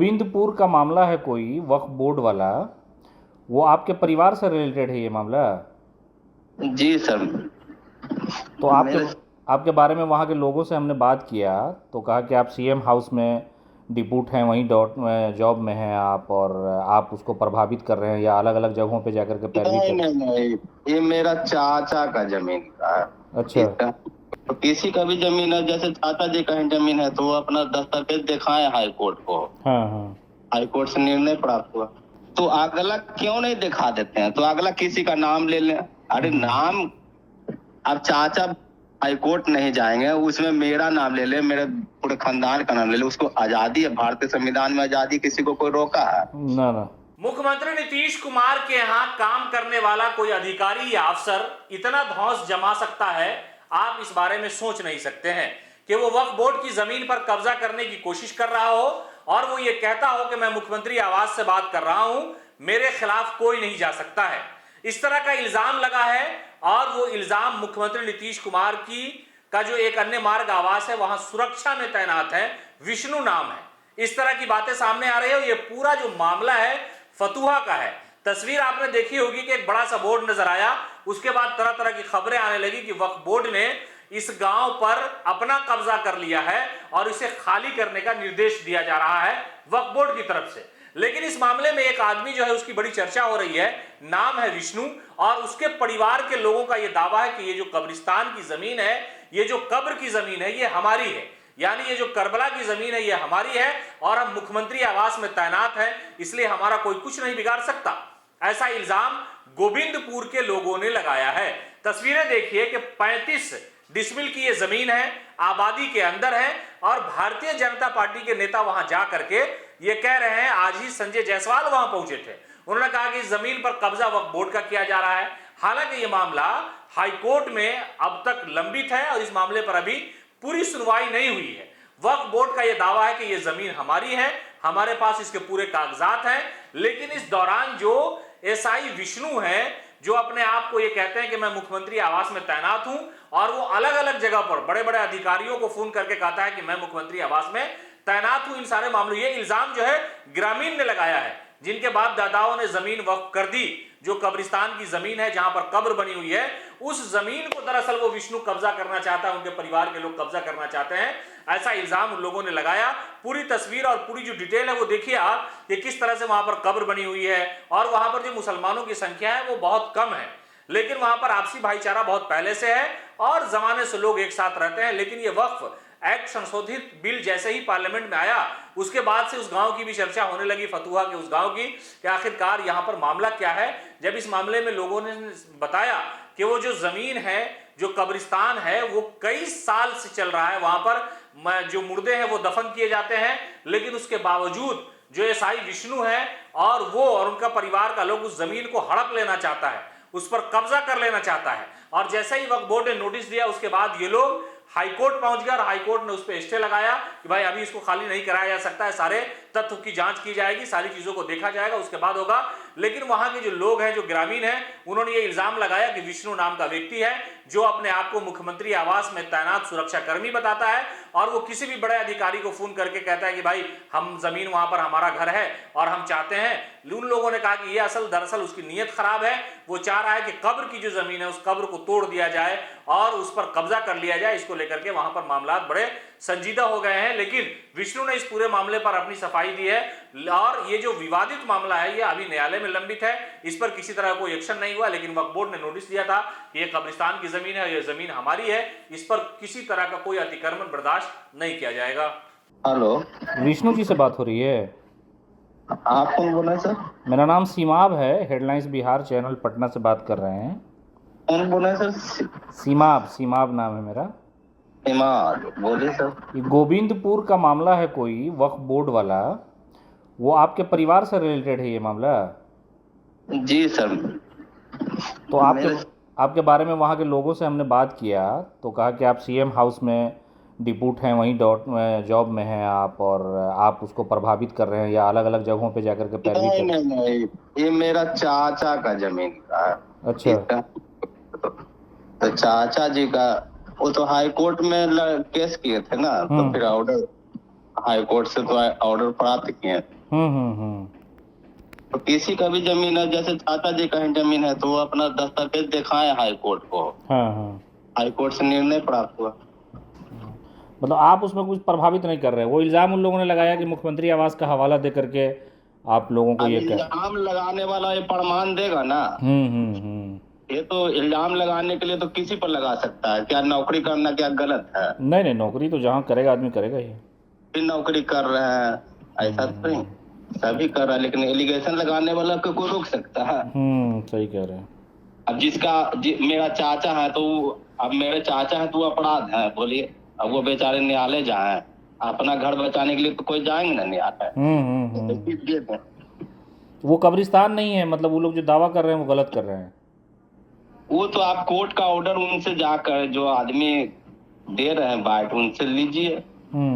गोविंदपुर का मामला है कोई वक्फ बोर्ड वाला, वो आपके परिवार से रिलेटेड है ये मामला। जी सर। तो आपके मेरे आपके बारे में वहाँ के लोगों से हमने बात किया तो कहा कि आप सीएम हाउस में डिप्यूट हैं, वहीं जॉब में हैं आप, और आप उसको प्रभावित कर रहे हैं या अलग अलग जगहों पे जाकर के पैरवी नहीं कर। नहीं नहीं, ये मेरा चाचा का जमीन का है। अच्छा। इसका तो किसी का भी जमीन है, जैसे चाचा जी का ही जमीन है तो वो अपना दस्तावेज दिखाए हाई कोर्ट को। हाँ हाँ। हाई कोर्ट से निर्णय प्राप्त हुआ, तो अगला क्यों नहीं दिखा देते हैं? तो अगला किसी का नाम ले लें। अरे नाम, अब चाचा हाई कोर्ट नहीं जाएंगे, उसमें मेरा नाम ले ले, मेरे पूरे खानदान का नाम ले ले। उसको आजादी है, भारतीय संविधान में आजादी, किसी को कोई रोका है? ना ना। मुख्यमंत्री नीतीश कुमार के यहाँ काम करने वाला कोई अधिकारी या अफसर इतना धौंस जमा सकता है, आप इस बारे में सोच नहीं सकते हैं कि वो वक्फ बोर्ड की जमीन पर कब्जा करने की कोशिश कर रहा हो और वो ये कहता हो कि मैं मुख्यमंत्री आवास से बात कर रहा हूं, मेरे खिलाफ कोई नहीं जा सकता है। इस तरह का इल्जाम लगा है और वो इल्जाम मुख्यमंत्री नीतीश कुमार की का जो एक अन्य मार्ग आवास है वहां सुरक्षा में तैनात है, विष्णु नाम है। इस तरह की बातें सामने आ रही है। ये पूरा जो मामला है फतुहा का है। तस्वीर आपने देखी होगी कि एक बड़ा सा बोर्ड नजर आया, उसके बाद तरह तरह की खबरें आने लगी कि वक्फ बोर्ड ने इस गांव पर अपना कब्जा कर लिया है और इसे खाली करने का निर्देश दिया जा रहा है वक्फ बोर्ड की तरफ से। लेकिन इस मामले में एक आदमी जो है उसकी बड़ी चर्चा हो रही है, नाम है विष्णु, और उसके परिवार के लोगों का यह दावा है कि ये जो कब्रिस्तान की जमीन है, ये जो कब्र की जमीन है, ये हमारी है। यानी ये जो करबला की जमीन है ये हमारी है और हम मुख्यमंत्री आवास में तैनात हैं, इसलिए हमारा कोई कुछ नहीं बिगाड़ सकता। ऐसा इल्जाम गोविंदपुर के लोगों ने लगाया है। तस्वीरें देखिए कि 35 डिसमिल की ये जमीन है, आबादी के अंदर है, और भारतीय जनता पार्टी के नेता वहां जा करके ये कह रहे हैं, आज ही संजय जायसवाल वहां पहुंचे थे, उन्होंने कहा कि इस जमीन पर कब्जा वक्फ बोर्ड का किया जा रहा है। हालांकि ये मामला हाईकोर्ट में अब तक लंबित है और इस मामले पर अभी पूरी सुनवाई नहीं हुई है। वक्फ बोर्ड का यह दावा है कि यह जमीन हमारी है, हमारे पास इसके पूरे कागजात हैं, लेकिन इस दौरान जो एसआई विष्णु है, जो अपने आप को ये कहते हैं कि मैं मुख्यमंत्री आवास में तैनात हूं, और वो अलग अलग जगह पर बड़े बड़े अधिकारियों को फोन करके कहता है कि मैं मुख्यमंत्री आवास में तैनात हूं, इन सारे मामलों, ये इल्जाम जो है ग्रामीण ने लगाया है, जिनके बाप दादाओं ने जमीन वक्फ कर दी, जो कब्रिस्तान की जमीन है जहां पर कब्र बनी हुई है, उस जमीन को दरअसल वो विष्णु कब्जा करना चाहता है, उनके परिवार के लोग कब्जा करना चाहते हैं, ऐसा इल्जाम उन लोगों ने लगाया। पूरी तस्वीर और पूरी जो डिटेल है वो देखिए आप कि किस तरह से वहां पर कब्र बनी हुई है, और वहां पर जो मुसलमानों की संख्या है वो बहुत कम है, लेकिन वहां पर आपसी भाईचारा बहुत पहले से है और जमाने से लोग एक साथ रहते हैं। लेकिन ये वक्फ एक्ट संशोधित बिल जैसे ही पार्लियामेंट में आया, उसके बाद से उस गांव की भी चर्चा होने लगी, फतुहा के उस गांव की, कि आखिरकार यहां पर मामला क्या है। जब इस मामले में लोगों ने बताया कि वो जो जमीन है, जो कब्रिस्तान है, वो कई साल से चल रहा है, वहां पर जो मुर्दे हैं वो दफन किए जाते हैं, लेकिन उसके बावजूद जो एसआई विष्णु है और वो और उनका परिवार का लोग उस जमीन को हड़प लेना चाहता है, उस पर कब्जा कर लेना चाहता है। और जैसे ही वक्फ बोर्ड ने नोटिस दिया, उसके बाद ये लोग हाईकोर्ट पहुंच गया और हाईकोर्ट ने उस पर स्टे लगाया कि भाई अभी इसको खाली नहीं कराया जा सकता है, सारे तथ्य की जांच की जाएगी, सारी चीजों को देखा जाएगा, उसके बाद होगा। लेकिन वहां के जो लोग हैं, जो ग्रामीण हैं, उन्होंने ये इल्जाम लगाया कि विष्णु नाम का व्यक्ति है जो अपने आप को मुख्यमंत्री आवास में तैनात सुरक्षा कर्मी बताता है, और वो किसी भी बड़े अधिकारी को फोन करके कहता है कि भाई हम जमीन, वहां पर हमारा घर है और हम चाहते हैं। उन लोगों ने कहा कि ये दरअसल उसकी नीयत खराब है, वो चाह रहा है कि कब्र की जो जमीन है उस कब्र को तोड़ दिया जाए और उस पर कब्जा कर लिया जाए। इसको लेकर के वहां पर मामला बड़े संजीदा हो गए हैं, लेकिन विष्णु ने इस पूरे मामले पर अपनी सफाई दी है, और ये जो विवादित मामला है ये अभी न्यायालय में लंबित है, इस पर किसी तरह कोई एक्शन नहीं हुआ। लेकिन वक्फ बोर्ड ने नोटिस दिया था कि ये कब्रिस्तान की जमीन है, ये जमीन हमारी है, इस पर किसी तरह का कोई अतिक्रमण बर्दाश्त नहीं किया जाएगा। हेलो, विष्णु जी से बात हो रही है? आप कौन बोल रहे हैं सर? मेरा नाम सीमाब है, हेडलाइंस बिहार चैनल पटना से बात कर रहे हैं। कौन बोल रहे हैं सर? सीमाब नाम है मेरा। इमाद, बोलिए सर। ये गोविंदपुर का मामला है कोई वक्फ बोर्ड वाला, वो आपके परिवार से रिलेटेड है ये मामला। जी सर। तो आपके बारे में वहाँ के लोगों से हमने बात किया तो कहा कि आप सीएम हाउस में डिप्यूट हैं, वहीं जॉब में हैं आप, और आप उसको प्रभावित कर रहे हैं या अलग अलग जगहों पे जाकर के पैरवी कर। नहीं नहीं नहीं, ये मेरा चाचा का जमीन का है। अच्छा। तो चाचा जी का, वो तो हाई कोर्ट में केस किए थे ना, तो फिर हाई कोर्ट से तो ऑर्डर प्राप्त किए हैं। हम्म। तो किसी का भी जमीन है, जैसे चाचा जी कहीं जमीन है तो वो अपना दस्तावेज दिखाए हाई कोर्ट को, हाँ। हाई कोर्ट से निर्णय प्राप्त हुआ। मतलब आप उसमें कुछ प्रभावित नहीं कर रहे। वो इल्ज़ाम उन लोगों ने लगाया कि मुख्यमंत्री आवास का हवाला दे करके आप लोगों को अब ये कह। इल्जाम लगाने वाला ये प्रमाण देगा ना। हम्म। ये तो इल्जाम लगाने के लिए तो किसी पर लगा सकता है, क्या नौकरी करना क्या गलत है? नहीं, नौकरी तो जहाँ करेगा आदमी करेगा ही। भी नौकरी कर रहे हैं ऐसा तो नहीं, सभी कर रहा है, लेकिन एलिगेशन लगाने वाला को कोई रोक सकता है? सही कह रहे हैं। अब मेरा चाचा है तो अब मेरे चाचा है तो वो अपराध है, बोलिए। अब वो बेचारे न्यायालय जाए, अपना घर बचाने के लिए तो कोई जाएंगे ना न्यायालय। वो कब्रिस्तान नहीं है, मतलब वो लोग जो दावा कर रहे हैं वो गलत कर रहे हैं। वो तो आप कोर्ट का ऑर्डर उनसे जाकर जो आदमी दे रहे हैं बाट उनसे लीजिए,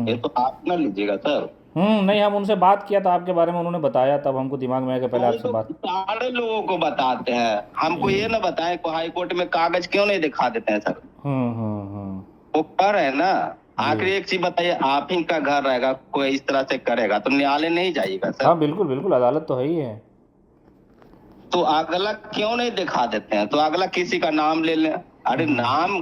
ये तो आप ना लीजिएगा सर। नहीं, हम उनसे बात किया था आपके बारे में, उन्होंने बताया, तब हमको दिमाग में आया कि पहले आपसे तो बात। सारे लोगों को बताते हैं, हमको ये ना बताएं को हाई कोर्ट में कागज क्यों नहीं दिखा देते हैं सर? वो कर है ना। आखिरी एक चीज बताइए, आप ही का घर रहेगा, कोई इस तरह से करेगा तो न्यायालय नहीं जाइएगा सर? हाँ बिल्कुल, अदालत तो है ही है। तो अगला क्यों नहीं दिखा देते हैं? तो अगला किसी का नाम ले लें। अरे नाम,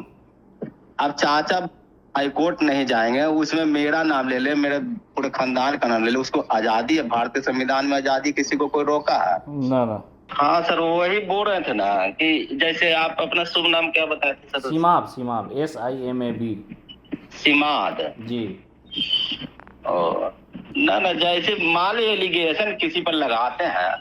अब चाचा हाई कोर्ट नहीं जाएंगे, उसमें मेरा नाम ले ले, मेरे पूरे खानदान का नाम ले ले, उसको आजादी है, भारतीय संविधान में आजादी, किसी को कोई रोका है? ना। हाँ सर, वही बोल रहे थे ना कि जैसे आप अपना शुभ नाम क्या बताए थे सर? सीमाब, SIMAB। सिमाद जी। और ना जैसे मान एलिगेशन किसी पर लगाते हैं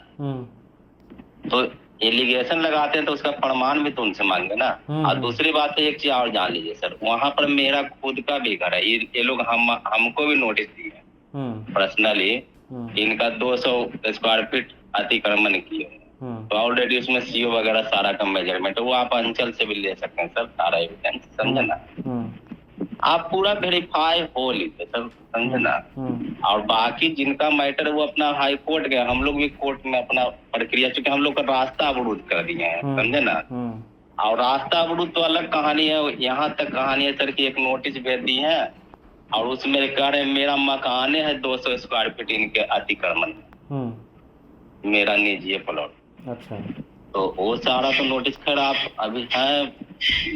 तो एलिगेशन लगाते हैं तो उसका प्रमाण भी तो उनसे मांगे ना। और दूसरी बात है, एक चीज और जान लीजिए सर, वहां पर मेरा खुद का भी घर है, ये लोग हमको भी नोटिस दिए पर्सनली, इनका 200 स्क्वायर फीट अतिक्रमण किए, तो ऑलरेडी उसमें CO वगैरह सारा का मेजरमेंट, वो आप अंचल से भी ले सकते हैं सर, सारा एविडेंस, समझे ना? आप पूरा वेरीफाई हो लीजिए सर, समझे ना? और बाकी जिनका मैटर है वो अपना हाई कोर्ट गए, हम लोग भी कोर्ट में अपना प्रक्रिया, चूंकि हम लोग का रास्ता अवरुद्ध कर दिए हैं, समझे ना? और रास्ता अवरुद्ध तो अलग कहानी है, यहाँ तक कहानी है सर कि एक नोटिस भेज दी है और उसमें कह रहे मेरा मकान है 200 स्क्वायर फीट इनके अतिक्रमण, मेरा निजी प्लॉट। अच्छा, तो वो सारा तो नोटिस, खैर आप अभी हैं,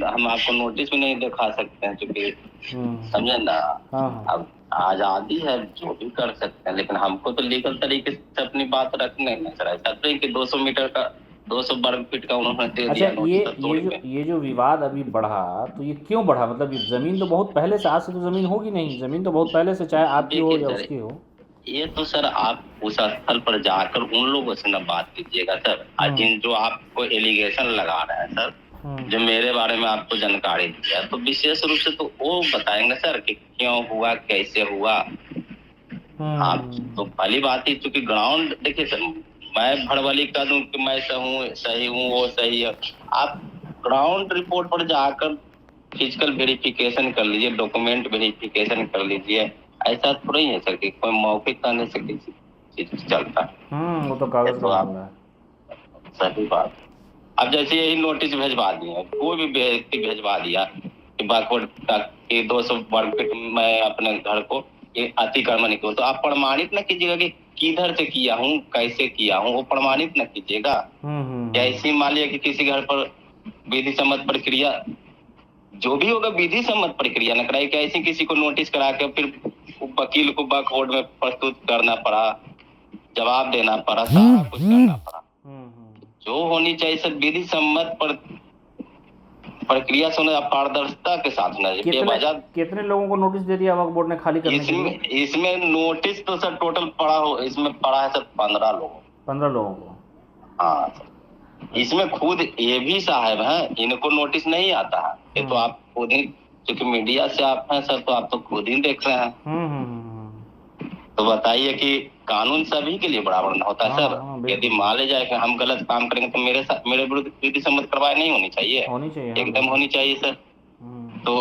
हम आपको नोटिस भी नहीं दिखा सकते हैं क्योंकि समझे ना, अब आजादी है, जो भी कर सकते हैं, लेकिन हमको तो लीगल तरीके से अपनी बात रखने है सर। ऐसा तो कि 200 मीटर का 200 वर्ग फीट का उन्होंने दे दिया। अच्छा, ये जो विवाद अभी बढ़ा, तो ये क्यों बढ़ा? मतलब जमीन तो बहुत पहले से, आज से तो जमीन होगी नहीं, जमीन तो बहुत पहले से, चाहे आपकी हो या उसकी हो। ये तो सर आप उस स्थल पर जाकर उन लोगों से न बात कीजिएगा सर, जिन जो आपको एलिगेशन लगा रहे हैं सर, जो मेरे बारे में आपको जानकारी दिया, तो विशेष रूप से तो वो बताएंगे सर कि क्यों हुआ, कैसे हुआ। आप तो पहली बात ही, चूंकि ग्राउंड देखिए सर, मैं भड़वली कह दूं कि मैं सही हूँ वो सही है, आप ग्राउंड रिपोर्ट पर जाकर फिजिकल वेरिफिकेशन कर लीजिए, डॉक्यूमेंट वेरिफिकेशन कर लीजिए। ऐसा थोड़ा ही है सर कि कोई मौखिक कहने से किसी चीज चलता है। वो तो कागज तो आप सही बात। अब जैसे यही नोटिस भेजवा दिए, कोई भी व्यक्ति भेजवा दिया कि बाकवर्ड तक के 200 वर्ग फीट मैं अपने घर को अतिक्रमण किया, तो आप प्रमाणित न कीजिएगा कि किधर से किया हूँ, कैसे किया हूँ, वो प्रमाणित न कीजिएगा। ऐसे मान लिया कि किसी घर पर विधि सम्मत प्रक्रिया, जो भी होगा विधि सम्मत प्रक्रिया न कराई, कि ऐसे किसी को नोटिस करा के फिर वकील को कोर्ट में प्रस्तुत करना पड़ा, जवाब देना पड़ा, सारा कुछ करना पड़ा। जो होनी चाहिए सर विधि सम्मत प्रक्रिया से पारदर्शिता के साथ होना चाहिए। कितने लोगों को नोटिस दे दिया वक्फ बोर्ड ने खाली करने के लिए? इसमें नोटिस तो सर टोटल इसमें पड़ा है सर 15 लोगों। 15 लोगों को? हाँ सर, इसमें खुद ये भी साहब हैं, इनको नोटिस नहीं आता है, ये तो आप खुद ही, क्योंकि मीडिया से आप हैं सर, तो आप तो खुद ही देख रहे हैं। तो बताइए कि कानून सभी के लिए बराबर न होता है सर। यदि मान ले जाए कि हम गलत काम करेंगे तो मेरे विरुद्ध विधि सम्मत कार्रवाई नहीं होनी चाहिए, एकदम होनी चाहिए सर। तो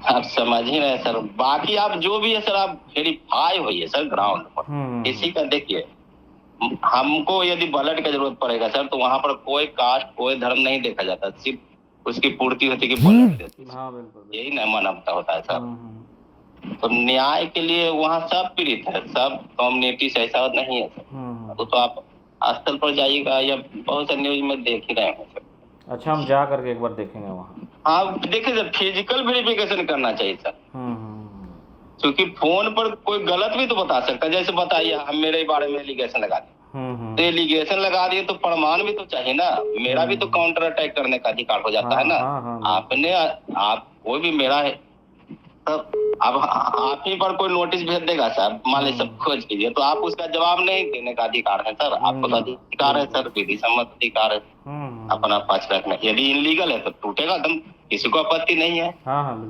आप समझ ही रहे सर। बाकी आप जो भी है सर, आप वेरीफाई होइए सर ग्राउंड पर। इसी का देखिए, हमको यदि ब्लड का जरूरत पड़ेगा सर, तो वहाँ पर कोई कास्ट कोई धर्म नहीं देखा जाता, सिर्फ उसकी पूर्ति होती है कि ब्लड देती है। यही ना मानवता होता है सर। तो न्याय के लिए वहाँ सब पीड़ित है, सब कम्युनिटी से, ऐसा नहीं है सर। तो आप स्थल पर जाइएगा, या बहुत से न्यूज में देख ही रहे हैं सर। अच्छा, हम जा करके एक बार देखेंगे वहाँ। हाँ देखिए सर, फिजिकल वेरिफिकेशन करना चाहिए सर, क्योंकि फोन पर कोई गलत भी तो बता सकता है। जैसे बताइए, हम मेरे बारे में एलिगेशन लगा दिए, तो एलिगेशन लगा दिए तो प्रमाण भी तो चाहिए ना। मेरा भी तो काउंटर अटैक करने का अधिकार हो जाता है ना। आप कोई भी मेरा है, तब अब आप ही पर कोई नोटिस भेज देगा सर, मान लीजिए सब खोज कीजिए, तो आप उसका जवाब नहीं देने का अधिकार है सर। आपको तो अधिकार है सर, विधि सम्मत अधिकार है अपना पक्ष रखना। यदि इनलीगल है तो टूटेगा दम, किसी को आपत्ति नहीं है।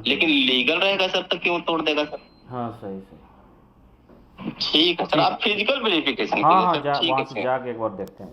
लेकिन लीगल रहेगा सर तो क्यों तोड़ देगा सर। हाँ सही सही। ठीक है सर, आप फिजिकल वेरिफिकेशन हाँ कीजिए सर। ठीक है सर, जाके एक बार देखते हैं।